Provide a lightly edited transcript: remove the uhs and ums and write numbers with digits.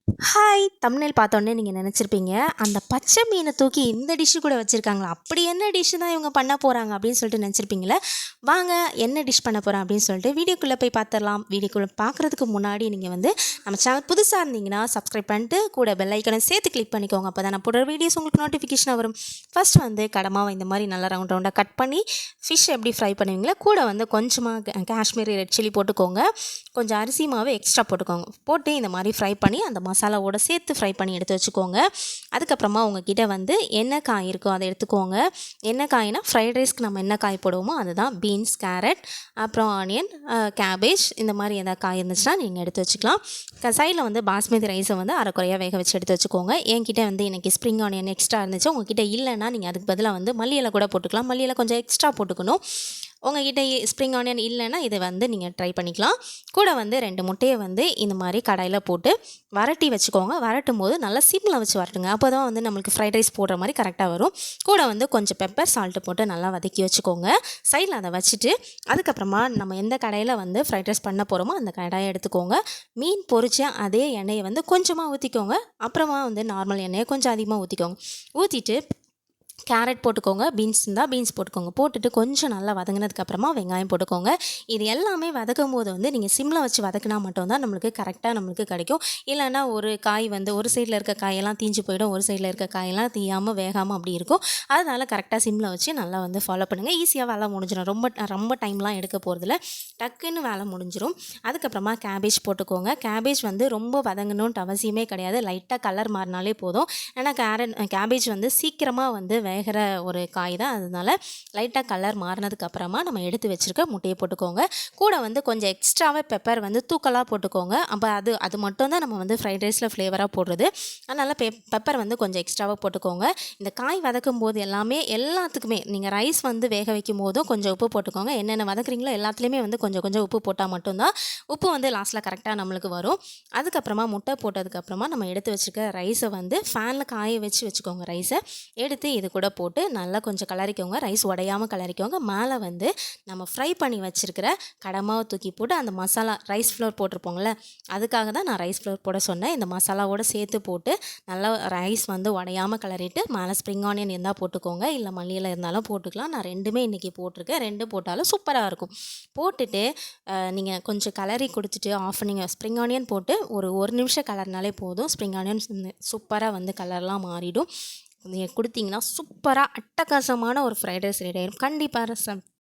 Hi! Thumbnail பார்த்தோனே நீங்க நெனச்சிருப்பீங்க, அந்த பச்சை மீன தூக்கி இந்த டிஷ் கூட வச்சிருக்காங்களா? அப்படி என்ன டிஷ் தான் இவங்க பண்ண போறாங்க? அப்படின்னு சொல்லிட்டு நெனச்சிருப்பீங்கல்ல. வாங்க என்ன டிஷ் பண்ண போறேன் அப்படின்னு சொல்லிட்டு வீடியோக்குள்ள போய் பார்த்துரலாம். வீடியோக்குள்ள பார்க்குறதுக்கு முன்னாடி நீங்க வந்து நம்ம சேனல் புதுசா இருந்தீங்கன்னா, சப்ஸ்கிரைப் பண்ணிட்டு கூட பெல் ஐக்கான சேர்த்து கிளிக் பண்ணிக்கோங்க. அப்பதான் நான் போடுற வீடியோஸ் உங்களுக்கு நோட்டிஃபிகேஷனா வரும். ஃபர்ஸ்ட் வந்து கடமாவ இந்த மாரி நல்லா ரவுண்ட் ரவுண்டா கட் பண்ணி, ஃபிஷ் எப்படி ஃப்ரை பண்ணுவீங்களோ, கூட வந்து கொஞ்சமா காஷ்மீரி ரெட் சில்லி போட்டுக்கோங்க. கொஞ்சம் அரிசி மாவு எக்ஸ்ட்ரா போட்டுக்கோங்க. போட்டு இந்த மாதிரி ஃப்ரை பண்ணி அந்த மசாலாவோட சேர்த்து ஃப்ரை பண்ணி எடுத்து வச்சுக்கோங்க. அதுக்கப்புறமா உங்ககிட்ட வந்து என்ன காய் இருக்கோ அதை எடுத்துக்கோங்க. என்ன காய்னா ஃப்ரைட் ரைஸ்க்கு நம்ம என்ன காய் போடுவோமோ அதுதான். பீன்ஸ், கேரட், அப்புறம் ஆனியன், கேபேஜ், இந்த மாதிரி எதாவது காய் இருந்துச்சுன்னா நீங்கள் எடுத்து வச்சுக்கலாம். சைடில் வந்து பாஸ்மதி ரைஸை வந்து அரைக்குறையாக வேக வச்சு எடுத்து வச்சுக்கோங்க. என்கிட்ட வந்து இன்றைக்கி ஸ்ப்ரிங் ஆனியன் எக்ஸ்ட்ரா இருந்துச்சு. உங்ககிட்ட இல்லைன்னா நீங்கள் அதுக்கு பதிலாக வந்து மல்லி இலை கூட போட்டுக்கலாம். மல்லி இலை கொஞ்சம் எக்ஸ்ட்ரா போட்டுக்கணும். உங்ககிட்ட ஸ்ப்ரிங் ஆனியன் இல்லைன்னா இதை வந்து நீங்கள் ட்ரை பண்ணிக்கலாம். கூட வந்து 2 முட்டையை வந்து இந்த மாதிரி கடாயில் போட்டு வரட்டி வச்சுக்கோங்க. வரட்டும் போது நல்லா சிம்மில் வச்சு வரட்டுங்க. அப்போ தான் வந்து நம்மளுக்கு ஃப்ரைட் ரைஸ் போடுற மாதிரி கரெக்டாக வரும். கூட வந்து கொஞ்சம் பெப்பர், சால்ட்டு போட்டு நல்லா வதக்கி வச்சுக்கோங்க. சைடில் அதை வச்சுட்டு அதுக்கப்புறமா நம்ம எந்த கடாயில் வந்து ஃப்ரைட் ரைஸ் பண்ண போகிறோமோ அந்த கடாயை எடுத்துக்கோங்க. மீன் பொரிச்ச அதே எண்ணெயை வந்து கொஞ்சமாக ஊற்றிக்கோங்க. அப்புறமா வந்து நார்மல் எண்ணெயை கொஞ்சம் அதிகமாக ஊற்றிக்கோங்க. ஊற்றிட்டு கேரட் போட்டுக்கோங்க. பீன்ஸ் இருந்தால் பீன்ஸ் போட்டுக்கோங்க. போட்டுட்டு கொஞ்சம் நல்லா வதங்கினதுக்கப்புறமா வெங்காயம் போட்டுக்கோங்க. இது எல்லாமே வதக்கும் போது வந்து நீங்கள் சிம்மில் வச்சு வதக்கினா மட்டும்தான் நம்மளுக்கு கரெக்டாக நம்மளுக்கு கிடைக்கும். இல்லைன்னா ஒரு காய் வந்து ஒரு சைடில் இருக்க காயெல்லாம் தீஞ்சு போயிடும், ஒரு சைடில் இருக்க காயெல்லாம் தீயாமல் வேகாமல் அப்படி இருக்கும். அதனால் கரெக்டாக சிம்மில் வச்சு நல்லா வந்து ஃபாலோ பண்ணுங்கள். ஈஸியாக வேலை முடிஞ்சிடும். ரொம்ப ரொம்ப டைம்லாம் எடுக்க போகிறதில்ல. டக்குன்னு வேலை முடிஞ்சிடும். அதுக்கப்புறமா கேபேஜ் போட்டுக்கோங்க. கேபேஜ் வந்து ரொம்ப வதங்கணுன்ட்டு அவசியமே கிடையாது. லைட்டாக கலர் மாறினாலே போதும். ஏன்னா கேபேஜ் வந்து சீக்கிரமாக வந்து வேகிற ஒரு காய் தான். அதனால லைட்டாக கலர் மாறினதுக்கப்புறமா நம்ம எடுத்து வச்சுருக்க முட்டையை போட்டுக்கோங்க. கூட வந்து கொஞ்சம் எக்ஸ்ட்ராவே பெப்பர் வந்து தூக்கலாக போட்டுக்கோங்க. அப்போ அது மட்டும் தான் நம்ம வந்து ஃப்ரைட் ரைஸில் ஃப்ளேவராக போடுறது. அதனால் பெப்பர் வந்து கொஞ்சம் எக்ஸ்ட்ராவாக போட்டுக்கோங்க. இந்த காய் வதக்கும் போது எல்லாத்துக்குமே நீங்கள் ரைஸ் வந்து வேக வைக்கும் போதும் கொஞ்சம் உப்பு போட்டுக்கோங்க. என்னென்ன வதக்குறீங்களோ எல்லாத்துலேயுமே வந்து கொஞ்சம் கொஞ்சம் உப்பு போட்டால் மட்டும்தான் உப்பு வந்து லாஸ்ட்டில் கரெக்டாக நம்மளுக்கு வரும். அதுக்கப்புறமா முட்டை போட்டதுக்கப்புறமா நம்ம எடுத்து வச்சுருக்க ரைஸை வந்து ஃபேனில் காய வச்சுக்கோங்க. ரைஸை எடுத்து இது கூட போட்டு நல்லா கொஞ்சம் கிளறிக்கோங்க. ரைஸ் உடையாமல் கிளறிக்கோங்க. மேலே வந்து நம்ம ஃப்ரை பண்ணி வச்சுருக்கிற கடமாவை தூக்கி போட்டு அந்த மசாலா ரைஸ் ஃப்ளோர் போட்டிருப்போங்கள, அதுக்காக தான் நான் ரைஸ் ஃப்ளோர் போட சொன்னேன். இந்த மசாலாவோடு சேர்த்து போட்டு நல்லா ரைஸ் வந்து உடையாமல் கிளறிட்டு மேலே ஸ்ப்ரிங் ஆனியன் இருந்தால் போட்டுக்கோங்க. இல்லை மல்லியில் இருந்தாலும் போட்டுக்கலாம். நான் 2மே இன்றைக்கி போட்டிருக்கேன். 2 போட்டாலும் சூப்பராக இருக்கும். போட்டுட்டு நீங்கள் கொஞ்சம் கலரி கொடுத்துட்டு ஆஃப் பண்ணிங்க. ஸ்ப்ரிங் ஆனியன் போட்டு ஒரு நிமிஷம் கலர்னாலே போதும். ஸ்ப்ரிங் ஆனியன் சூப்பராக வந்து கலர்லாம் மாறிடும். நீங்கள் கொடுத்தீங்கன்னா சூப்பராக அட்டகாசமான ஒரு ஃப்ரைட் ரைஸ் ரெடி ஆயிடும். கண்டிப்பாக